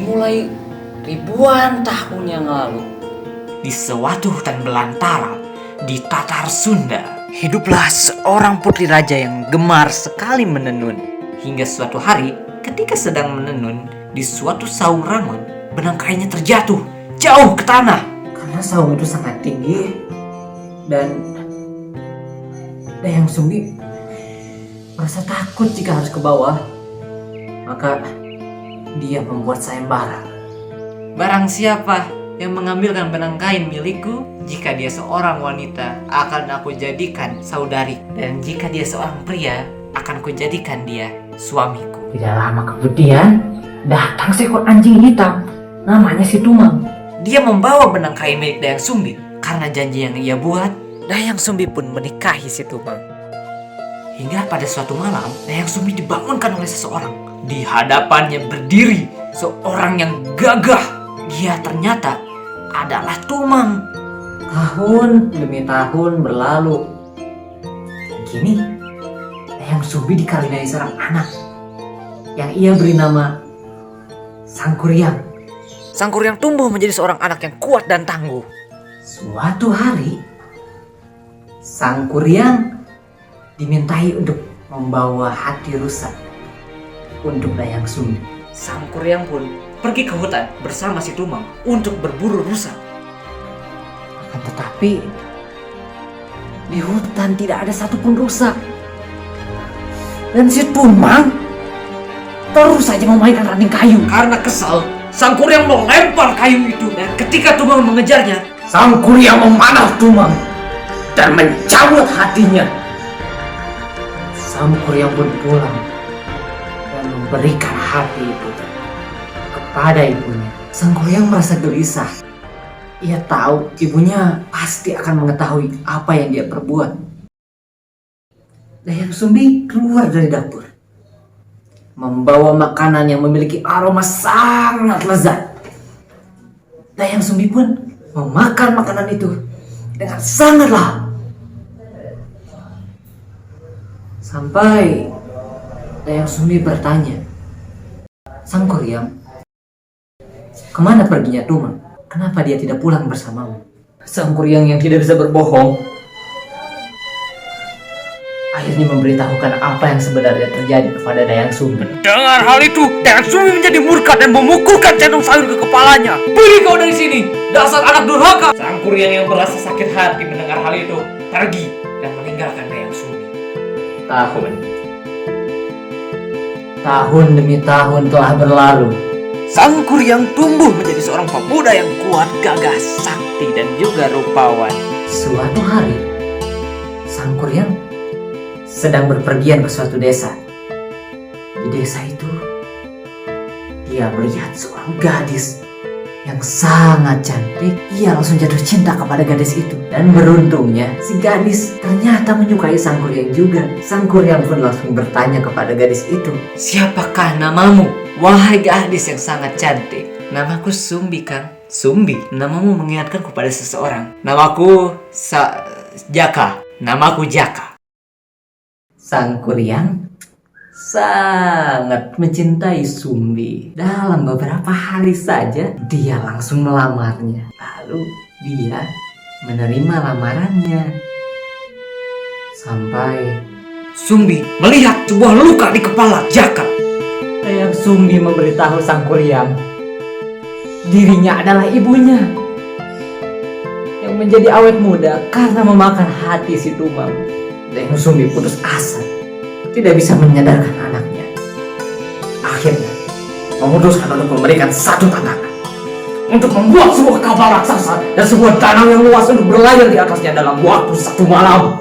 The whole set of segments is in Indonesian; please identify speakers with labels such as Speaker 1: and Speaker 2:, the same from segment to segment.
Speaker 1: dimulai ribuan tahun yang lalu. Di suatu hutan belantara di Tatar Sunda, hiduplah seorang putri raja yang gemar sekali menenun. Hingga suatu hari, ketika sedang menenun di suatu saung rangon, benang kainnya terjatuh jauh ke tanah. Karena saung itu sangat tinggi dan Dayang Sumbi merasa takut jika harus ke bawah. Maka dia membuat sayembara. Barang siapa yang mengambilkan benang kain milikku, jika dia seorang wanita, akan aku jadikan saudari. Dan jika dia seorang pria, akan kujadikan dia suamiku. Tidak lama kemudian, datang seekor anjing hitam, namanya si Tumang. Dia membawa benang kain milik Dayang Sumbi. Karena janji yang ia buat, Dayang Sumbi pun menikahi si Tumang. Hingga pada suatu malam, Dayang Sumbi dibangunkan oleh seseorang. Di hadapannya berdiri seorang yang gagah. Dia ternyata adalah Tumang. Tahun demi tahun berlalu. Kini Dayang Sumbi dikalinai seorang anak yang ia beri nama Sangkuriang. Sangkuriang tumbuh menjadi seorang anak yang kuat dan tangguh. Suatu hari, Sangkuriang dimintai untuk membawa hati rusa untuk Dayang Sumbi. Sangkuriang pun pergi ke hutan bersama si Tumang untuk berburu rusa. Akan tetapi di hutan tidak ada satupun rusa. Dan si Tumang terus saja memainkan ranting kayu. Karena kesal, Sangkuriang melempar kayu itu. Dan ketika Tumang mengejarnya, Sangkuriang memanah Tumang dan mencabut hatinya. Sangkuriang pun pulang dan memberikan hati itu kepada ibunya. Sangkuriang merasa gelisah. Ia tahu ibunya pasti akan mengetahui apa yang dia perbuat. Dayang Sumbi keluar dari dapur, membawa makanan yang memiliki aroma sangat lezat. Dayang Sumbi pun memakan makanan itu dengan sangat lahap. Sampai Dayang Sumbi bertanya, Sangkuriang, kemana perginya Tumang? Kenapa dia tidak pulang bersamamu? Sangkuriang yang tidak bisa berbohong akhirnya memberitahukan apa yang sebenarnya terjadi kepada Dayang Sumbi. Dengar hal itu, Dayang Sumbi menjadi murka dan memukulkan centong sayur ke kepalanya. Pergi kau dari sini, dasar anak durhaka! Sangkuriang yang merasa sakit hati mendengar hal itu pergi dan meninggalkan Dayang Sumbi. Tahun demi tahun telah berlalu. Sangkuriang tumbuh menjadi seorang pemuda yang kuat, gagah, sakti, dan juga rupawan. Suatu hari, Sangkuriang sedang berpergian ke suatu desa. Di desa itu, dia melihat seorang gadis yang sangat cantik. Ia langsung jatuh cinta kepada gadis itu. Dan beruntungnya, si gadis ternyata menyukai Sangkuriang juga. Sangkuriang pun langsung bertanya kepada gadis itu, "Siapakah namamu, wahai gadis yang sangat cantik?" "Namaku Sumbi, Kang." "Sumbi, namamu mengingatkan kepada seseorang." "Namaku Jaka." "Namaku Jaka." Sangkuriang sangat mencintai Sumbi. Dalam beberapa hari saja dia langsung melamarnya. Lalu dia menerima lamarannya. Sampai Sumbi melihat sebuah luka di kepala Jaka. Dayang Sumbi memberitahu Sangkuriang dirinya adalah ibunya yang menjadi awet muda karena memakan hati si Tumang. Dayang Sumbi putus asa, tidak bisa menyadarkan anaknya. Akhirnya memutuskan untuk memberikan satu tantangan, untuk membuat sebuah kapal raksasa dan sebuah danau yang luas untuk berlayar di atasnya dalam waktu 1 malam.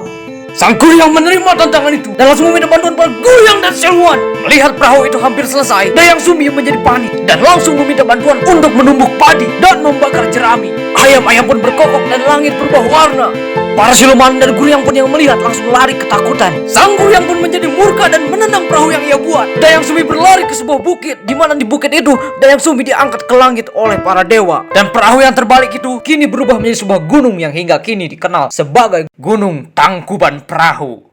Speaker 1: Sangkuriang menerima tantangan itu dan langsung meminta bantuan para Guyang dan Silwan. Melihat perahu itu hampir selesai, Dayang Sumbi menjadi panik dan langsung meminta bantuan untuk menumbuk padi dan membakar jerami. Ayam-ayam pun berkokok dan langit berubah warna. Para siluman dan Guyang pun yang melihat langsung lari ketakutan. Sang Guyang pun menjadi murka dan menendang perahu yang ia buat. Dayang Sumbi berlari ke sebuah bukit, di mana di bukit itu Dayang Sumbi diangkat ke langit oleh para dewa. Dan perahu yang terbalik itu kini berubah menjadi sebuah gunung yang hingga kini dikenal sebagai Gunung Tangkuban Perahu.